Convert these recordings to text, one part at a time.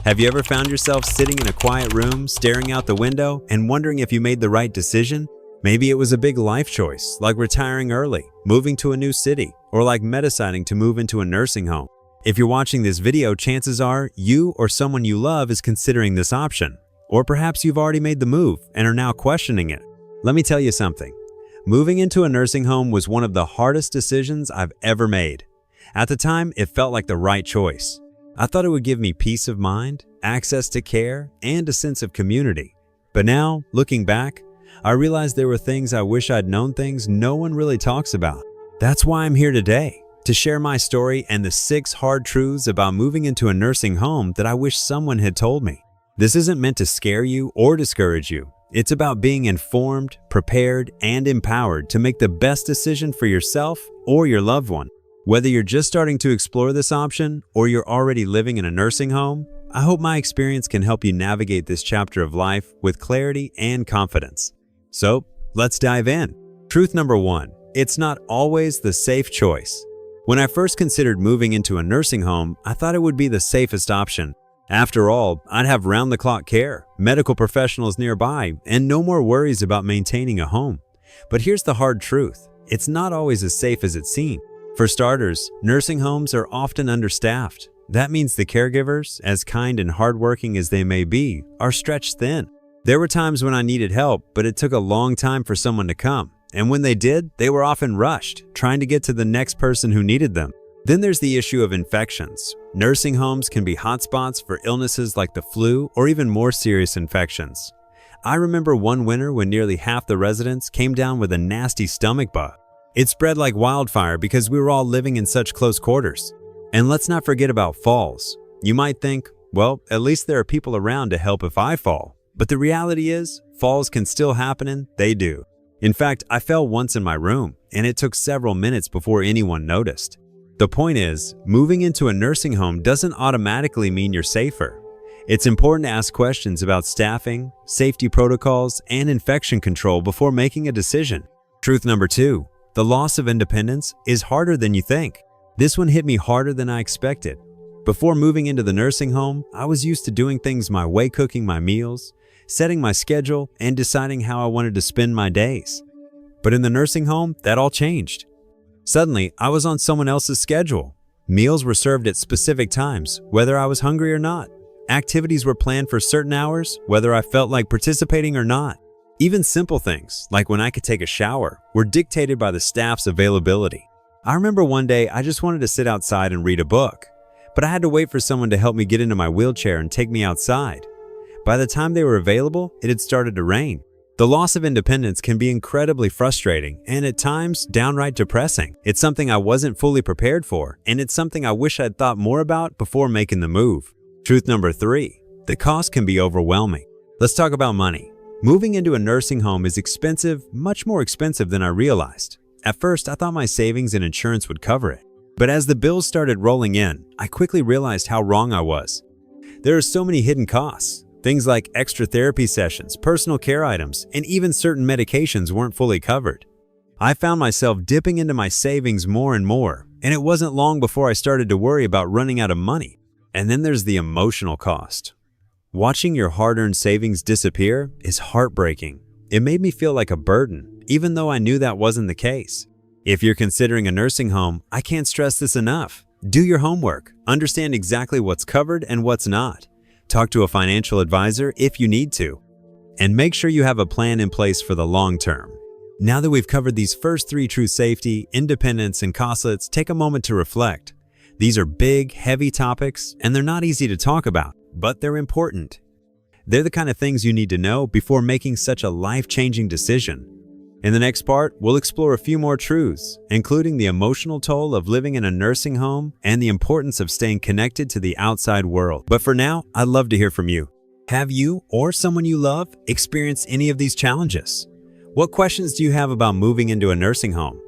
Have you ever found yourself sitting in a quiet room, staring out the window, and wondering if you made the right decision? Maybe it was a big life choice, like retiring early, moving to a new city, or like deciding to move into a nursing home. If you're watching this video, chances are you or someone you love is considering this option. Or perhaps you've already made the move and are now questioning it. Let me tell you something. Moving into a nursing home was one of the hardest decisions I've ever made. At the time, it felt like the right choice. I thought it would give me peace of mind, access to care, and a sense of community. But now, looking back, I realized there were things I wish I'd known, things no one really talks about. That's why I'm here today, to share my story and the 6 hard truths about moving into a nursing home that I wish someone had told me. This isn't meant to scare you or discourage you. It's about being informed, prepared, and empowered to make the best decision for yourself or your loved one. Whether you're just starting to explore this option or you're already living in a nursing home, I hope my experience can help you navigate this chapter of life with clarity and confidence. So, let's dive in. Truth number 1, it's not always the safe choice. When I first considered moving into a nursing home, I thought it would be the safest option. After all, I'd have round-the-clock care, medical professionals nearby, and no more worries about maintaining a home. But here's the hard truth. It's not always as safe as it seems. For starters, nursing homes are often understaffed. That means the caregivers, as kind and hardworking as they may be, are stretched thin. There were times when I needed help, but it took a long time for someone to come. And when they did, they were often rushed, trying to get to the next person who needed them. Then there's the issue of infections. Nursing homes can be hotspots for illnesses like the flu or even more serious infections. I remember one winter when nearly half the residents came down with a nasty stomach bug. It spread like wildfire because we were all living in such close quarters. And let's not forget about falls. You might think, well, at least there are people around to help if I fall. But the reality is, falls can still happen, and they do. In fact, I fell once in my room, and it took several minutes before anyone noticed. The point is, moving into a nursing home doesn't automatically mean you're safer. It's important to ask questions about staffing, safety protocols, and infection control before making a decision. Truth number 2. The loss of independence is harder than you think. This one hit me harder than I expected. Before moving into the nursing home, I was used to doing things my way, cooking my meals, setting my schedule, and deciding how I wanted to spend my days. But in the nursing home, that all changed. Suddenly, I was on someone else's schedule. Meals were served at specific times, whether I was hungry or not. Activities were planned for certain hours, whether I felt like participating or not. Even simple things, like when I could take a shower, were dictated by the staff's availability. I remember one day I just wanted to sit outside and read a book, but I had to wait for someone to help me get into my wheelchair and take me outside. By the time they were available, it had started to rain. The loss of independence can be incredibly frustrating and at times downright depressing. It's something I wasn't fully prepared for, and it's something I wish I'd thought more about before making the move. Truth number 3, the cost can be overwhelming. Let's talk about money. Moving into a nursing home is expensive, much more expensive than I realized. At first, I thought my savings and insurance would cover it. But as the bills started rolling in, I quickly realized how wrong I was. There are so many hidden costs. Things like extra therapy sessions, personal care items, and even certain medications weren't fully covered. I found myself dipping into my savings more and more, and it wasn't long before I started to worry about running out of money. And then there's the emotional cost. Watching your hard-earned savings disappear is heartbreaking. It made me feel like a burden, even though I knew that wasn't the case. If you're considering a nursing home, I can't stress this enough. Do your homework. Understand exactly what's covered and what's not. Talk to a financial advisor if you need to. And make sure you have a plan in place for the long term. Now that we've covered these first 3 truths: safety, independence, and cost, let's take a moment to reflect. These are big, heavy topics, and they're not easy to talk about, but they're important. They're the kind of things you need to know before making such a life-changing decision. In the next part, we'll explore a few more truths, including the emotional toll of living in a nursing home and the importance of staying connected to the outside world. But for now, I'd love to hear from you. Have you or someone you love experienced any of these challenges? What questions do you have about moving into a nursing home?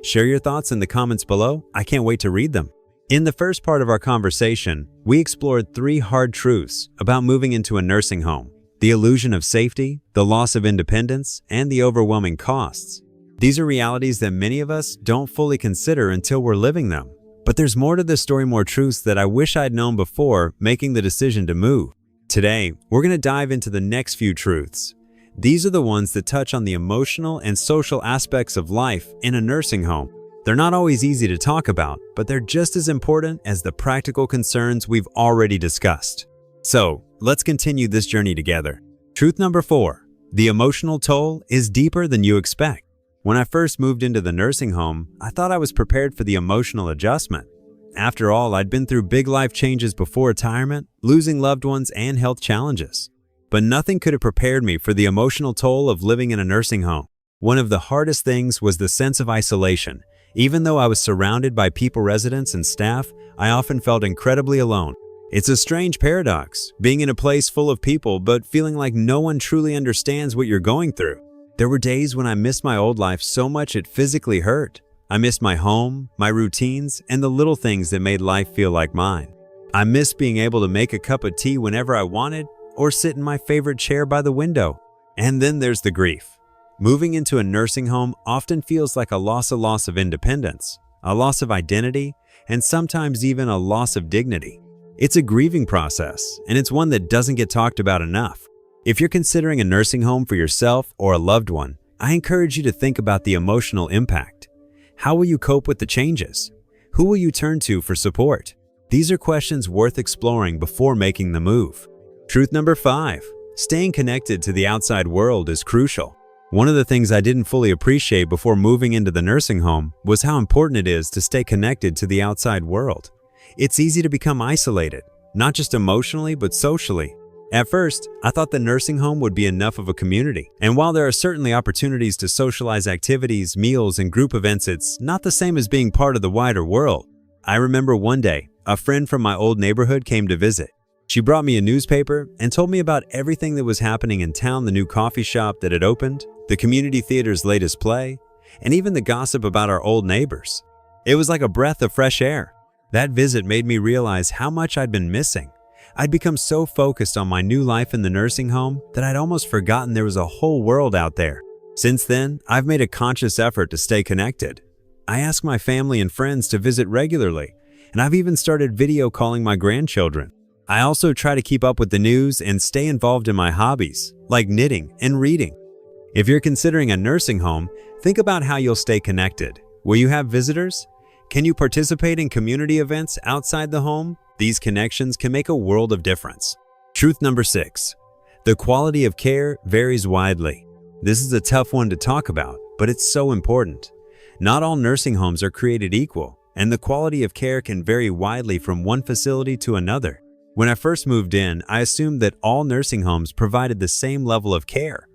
Share your thoughts in the comments below. I can't wait to read them. In the first part of our conversation, we explored 3 hard truths about moving into a nursing home: the illusion of safety, the loss of independence, and the overwhelming costs. These are realities that many of us don't fully consider until we're living them. But there's more to this story, more truths that I wish I'd known before making the decision to move. Today, we're going to dive into the next few truths. These are the ones that touch on the emotional and social aspects of life in a nursing home. They're not always easy to talk about, but they're just as important as the practical concerns we've already discussed. So, let's continue this journey together. Truth number 4. The emotional toll is deeper than you expect. When I first moved into the nursing home, I thought I was prepared for the emotional adjustment. After all, I'd been through big life changes before retirement, losing loved ones, and health challenges. But nothing could have prepared me for the emotional toll of living in a nursing home. One of the hardest things was the sense of isolation. Even though I was surrounded by people, residents, and staff, I often felt incredibly alone. It's a strange paradox, being in a place full of people but feeling like no one truly understands what you're going through. There were days when I missed my old life so much it physically hurt. I missed my home, my routines, and the little things that made life feel like mine. I missed being able to make a cup of tea whenever I wanted or sit in my favorite chair by the window. And then there's the grief. Moving into a nursing home often feels like a loss of independence, a loss of identity, and sometimes even a loss of dignity. It's a grieving process, and it's one that doesn't get talked about enough. If you're considering a nursing home for yourself or a loved one, I encourage you to think about the emotional impact. How will you cope with the changes? Who will you turn to for support? These are questions worth exploring before making the move. Truth number 5. Staying connected to the outside world is crucial. One of the things I didn't fully appreciate before moving into the nursing home was how important it is to stay connected to the outside world. It's easy to become isolated, not just emotionally but socially. At first, I thought the nursing home would be enough of a community. And while there are certainly opportunities to socialize, activities, meals, and group events, it's not the same as being part of the wider world. I remember one day, a friend from my old neighborhood came to visit. She brought me a newspaper and told me about everything that was happening in town, the new coffee shop that had opened, the community theater's latest play, and even the gossip about our old neighbors. It was like a breath of fresh air. That visit made me realize how much I'd been missing. I'd become so focused on my new life in the nursing home that I'd almost forgotten there was a whole world out there. Since then, I've made a conscious effort to stay connected. I ask my family and friends to visit regularly, and I've even started video calling my grandchildren. I also try to keep up with the news and stay involved in my hobbies, like knitting and reading. If you're considering a nursing home, think about how you'll stay connected. Will you have visitors? Can you participate in community events outside the home? These connections can make a world of difference. Truth number 6. The quality of care varies widely. This is a tough one to talk about, but it's so important. Not all nursing homes are created equal, and the quality of care can vary widely from one facility to another. When I first moved in, I assumed that all nursing homes provided the same level of care,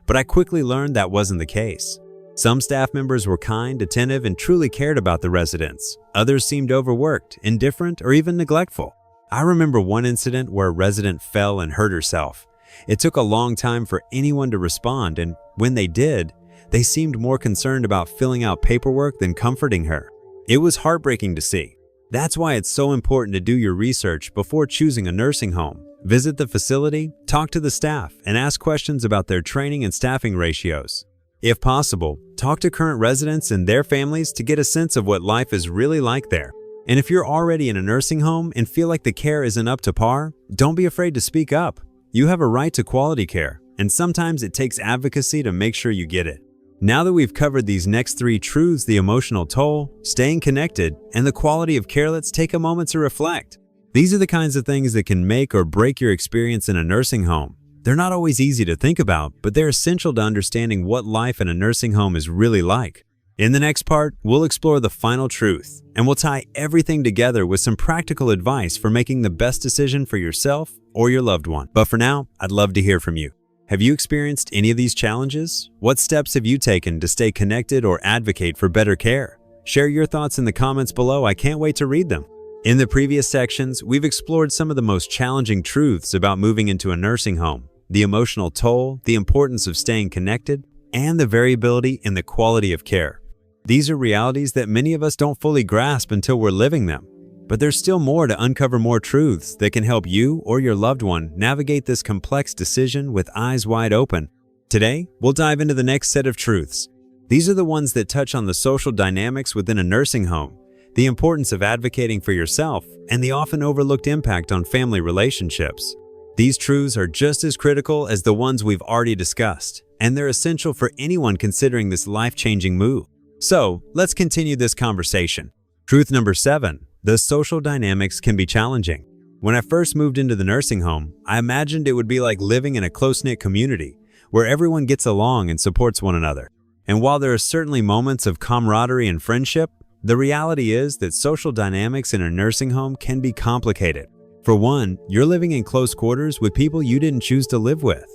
but I quickly learned that wasn't the case. Some staff members were kind, attentive, and truly cared about the residents. Others seemed overworked, indifferent, or even neglectful. I remember one incident where a resident fell and hurt herself. It took a long time for anyone to respond, and when they did, they seemed more concerned about filling out paperwork than comforting her. It was heartbreaking to see. That's why it's so important to do your research before choosing a nursing home. Visit the facility, talk to the staff, and ask questions about their training and staffing ratios. If possible, talk to current residents and their families to get a sense of what life is really like there. And if you're already in a nursing home and feel like the care isn't up to par, don't be afraid to speak up. You have a right to quality care, and sometimes it takes advocacy to make sure you get it. Now that we've covered these next 3 truths, the emotional toll, staying connected, and the quality of care, let's take a moment to reflect. These are the kinds of things that can make or break your experience in a nursing home. They're not always easy to think about, but they're essential to understanding what life in a nursing home is really like. In the next part, we'll explore the final truth, and we'll tie everything together with some practical advice for making the best decision for yourself or your loved one. But for now, I'd love to hear from you. Have you experienced any of these challenges? What steps have you taken to stay connected or advocate for better care? Share your thoughts in the comments below. I can't wait to read them. In the previous sections, we've explored some of the most challenging truths about moving into a nursing home, the emotional toll, the importance of staying connected, and the variability in the quality of care. These are realities that many of us don't fully grasp until we're living them. But there's still more to uncover, more truths that can help you or your loved one navigate this complex decision with eyes wide open. Today, we'll dive into the next set of truths. These are the ones that touch on the social dynamics within a nursing home, the importance of advocating for yourself, and the often overlooked impact on family relationships. These truths are just as critical as the ones we've already discussed, and they're essential for anyone considering this life-changing move. So, let's continue this conversation. Truth number 7. The social dynamics can be challenging. When I first moved into the nursing home, I imagined it would be like living in a close-knit community, where everyone gets along and supports one another. And while there are certainly moments of camaraderie and friendship, the reality is that social dynamics in a nursing home can be complicated. For one, you're living in close quarters with people you didn't choose to live with.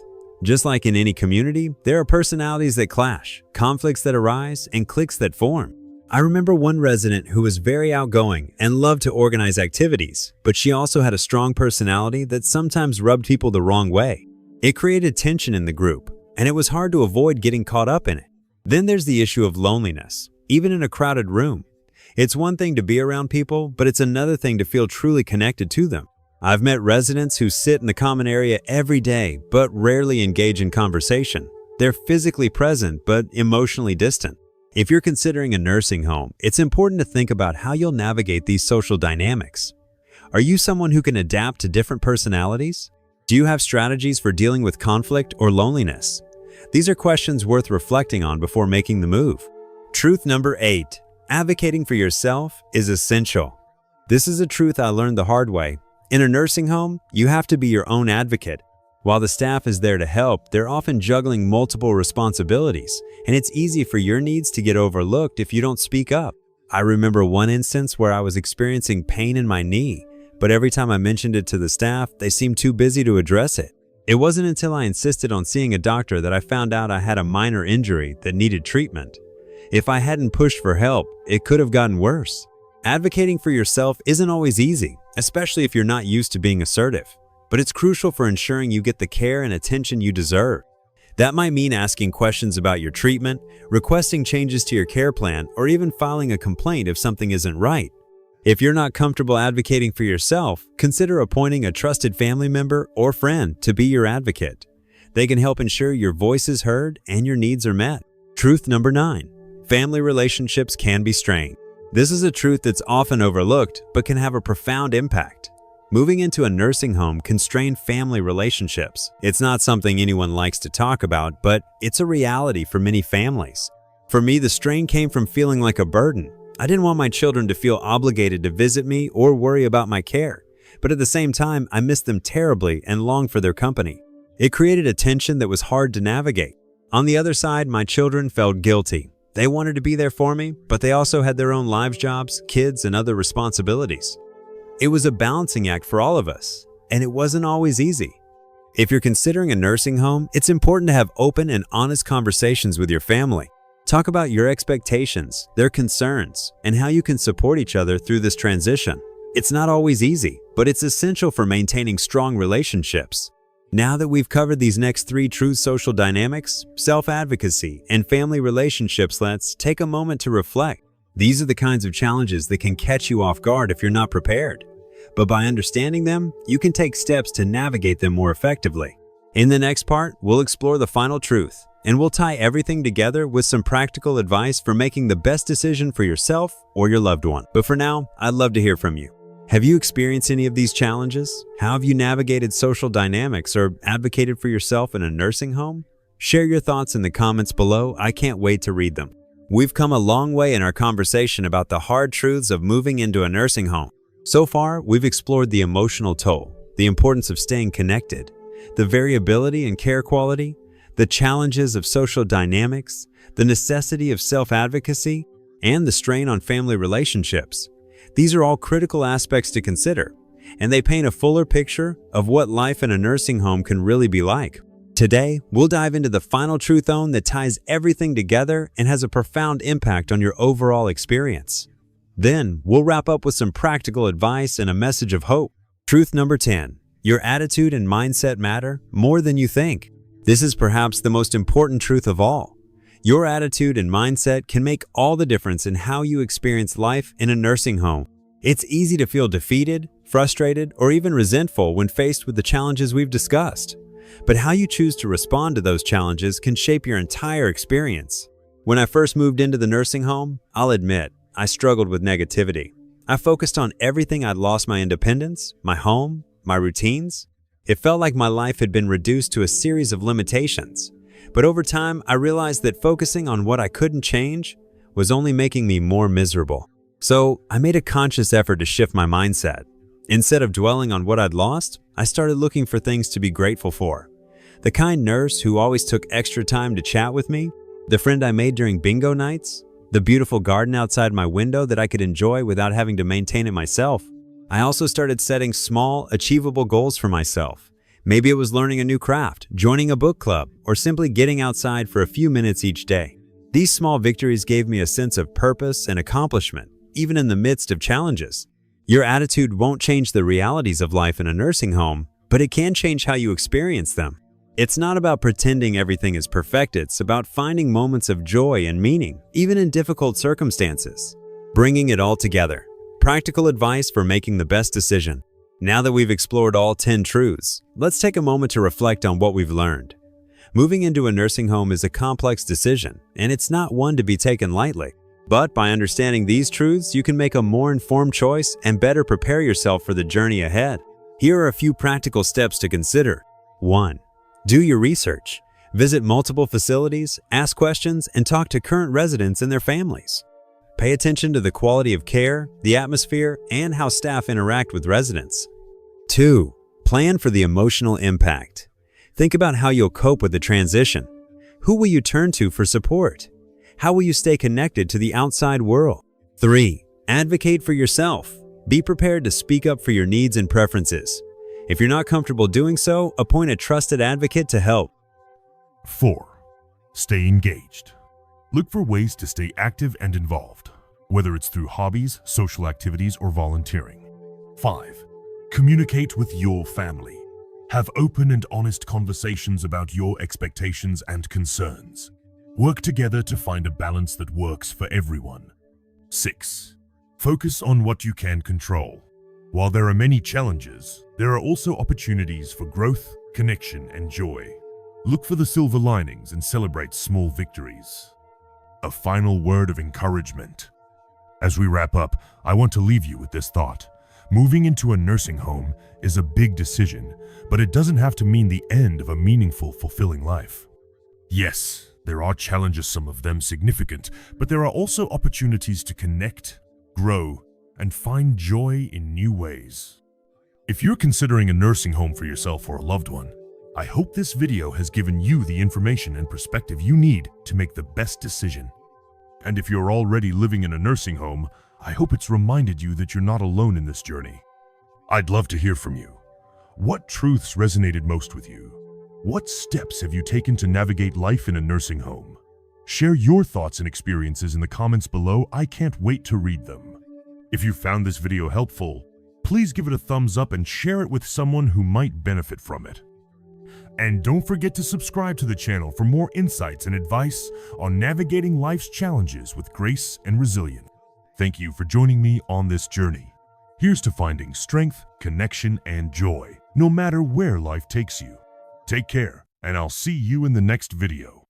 Just like in any community, there are personalities that clash, conflicts that arise, and cliques that form. I remember one resident who was very outgoing and loved to organize activities, but she also had a strong personality that sometimes rubbed people the wrong way. It created tension in the group, and it was hard to avoid getting caught up in it. Then there's the issue of loneliness, even in a crowded room. It's one thing to be around people, but it's another thing to feel truly connected to them. I've met residents who sit in the common area every day, but rarely engage in conversation. They're physically present, but emotionally distant. If you're considering a nursing home, it's important to think about how you'll navigate these social dynamics. Are you someone who can adapt to different personalities? Do you have strategies for dealing with conflict or loneliness? These are questions worth reflecting on before making the move. Truth number 8. Advocating for yourself is essential. This is a truth I learned the hard way. In a nursing home, you have to be your own advocate. While the staff is there to help, they're often juggling multiple responsibilities, and it's easy for your needs to get overlooked if you don't speak up. I remember one instance where I was experiencing pain in my knee, but every time I mentioned it to the staff, they seemed too busy to address it. It wasn't until I insisted on seeing a doctor that I found out I had a minor injury that needed treatment. If I hadn't pushed for help, it could have gotten worse. Advocating for yourself isn't always easy, especially if you're not used to being assertive, but it's crucial for ensuring you get the care and attention you deserve. That might mean asking questions about your treatment, requesting changes to your care plan, or even filing a complaint if something isn't right. If you're not comfortable advocating for yourself, consider appointing a trusted family member or friend to be your advocate. They can help ensure your voice is heard and your needs are met. Truth number 9. Family relationships can be strained. This is a truth that's often overlooked, but can have a profound impact. Moving into a nursing home can strain family relationships. It's not something anyone likes to talk about, but it's a reality for many families. For me, the strain came from feeling like a burden. I didn't want my children to feel obligated to visit me or worry about my care, but at the same time, I missed them terribly and longed for their company. It created a tension that was hard to navigate. On the other side, my children felt guilty. They wanted to be there for me, but they also had their own lives, jobs, kids, and other responsibilities. It was a balancing act for all of us, and it wasn't always easy. If you're considering a nursing home, it's important to have open and honest conversations with your family. Talk about your expectations, their concerns, and how you can support each other through this transition. It's not always easy, but it's essential for maintaining strong relationships. Now that we've covered these next 3 true social dynamics, self-advocacy, and family relationships, let's take a moment to reflect. These are the kinds of challenges that can catch you off guard if you're not prepared. But by understanding them, you can take steps to navigate them more effectively. In the next part, we'll explore the final truth, and we'll tie everything together with some practical advice for making the best decision for yourself or your loved one. But for now, I'd love to hear from you. Have you experienced any of these challenges? How have you navigated social dynamics or advocated for yourself in a nursing home? Share your thoughts in the comments below. I can't wait to read them. We've come a long way in our conversation about the hard truths of moving into a nursing home. So far, we've explored the emotional toll, the importance of staying connected, the variability in care quality, the challenges of social dynamics, the necessity of self-advocacy, and the strain on family relationships. These are all critical aspects to consider, and they paint a fuller picture of what life in a nursing home can really be like. Today, we'll dive into the final truth zone that ties everything together and has a profound impact on your overall experience. Then, we'll wrap up with some practical advice and a message of hope. Truth number 10. Your attitude and mindset matter more than you think. This is perhaps the most important truth of all. Your attitude and mindset can make all the difference in how you experience life in a nursing home. It's easy to feel defeated, frustrated, or even resentful when faced with the challenges we've discussed. But how you choose to respond to those challenges can shape your entire experience. When I first moved into the nursing home, I'll admit, I struggled with negativity. I focused on everything I'd lost: my independence, my home, my routines. It felt like my life had been reduced to a series of limitations. But over time, I realized that focusing on what I couldn't change was only making me more miserable. So I made a conscious effort to shift my mindset. Instead of dwelling on what I'd lost, I started looking for things to be grateful for. The kind nurse who always took extra time to chat with me, the friend I made during bingo nights, the beautiful garden outside my window that I could enjoy without having to maintain it myself. I also started setting small, achievable goals for myself. Maybe it was learning a new craft, joining a book club, or simply getting outside for a few minutes each day. These small victories gave me a sense of purpose and accomplishment, even in the midst of challenges. Your attitude won't change the realities of life in a nursing home, but it can change how you experience them. It's not about pretending everything is perfect, it's about finding moments of joy and meaning, even in difficult circumstances. Bringing it all together. Practical advice for making the best decision. Now that we've explored all 10 truths, let's take a moment to reflect on what we've learned. Moving into a nursing home is a complex decision, and it's not one to be taken lightly. But by understanding these truths, you can make a more informed choice and better prepare yourself for the journey ahead. Here are a few practical steps to consider. 1. Do your research. Visit multiple facilities, ask questions, and talk to current residents and their families. Pay attention to the quality of care, the atmosphere, and how staff interact with residents. 2. Plan for the emotional impact. Think about how you'll cope with the transition. Who will you turn to for support? How will you stay connected to the outside world? 3. Advocate for yourself. Be prepared to speak up for your needs and preferences. If you're not comfortable doing so, appoint a trusted advocate to help. 4. Stay engaged. Look for ways to stay active and involved, whether it's through hobbies, social activities, or volunteering. 5. Communicate with your family. Have open and honest conversations about your expectations and concerns. Work together to find a balance that works for everyone. 6. Focus on what you can control. While there are many challenges, there are also opportunities for growth, connection, and joy. Look for the silver linings and celebrate small victories. A final word of encouragement. As we wrap up, I want to leave you with this thought. Moving into a nursing home is a big decision, but it doesn't have to mean the end of a meaningful, fulfilling life. Yes, there are challenges, some of them significant, but there are also opportunities to connect, grow, and find joy in new ways. If you're considering a nursing home for yourself or a loved one, I hope this video has given you the information and perspective you need to make the best decision. And if you're already living in a nursing home, I hope it's reminded you that you're not alone in this journey. I'd love to hear from you. What truths resonated most with you? What steps have you taken to navigate life in a nursing home? Share your thoughts and experiences in the comments below. I can't wait to read them. If you found this video helpful, please give it a thumbs up and share it with someone who might benefit from it. And don't forget to subscribe to the channel for more insights and advice on navigating life's challenges with grace and resilience. Thank you for joining me on this journey. Here's to finding strength, connection, and joy, no matter where life takes you. Take care, and I'll see you in the next video.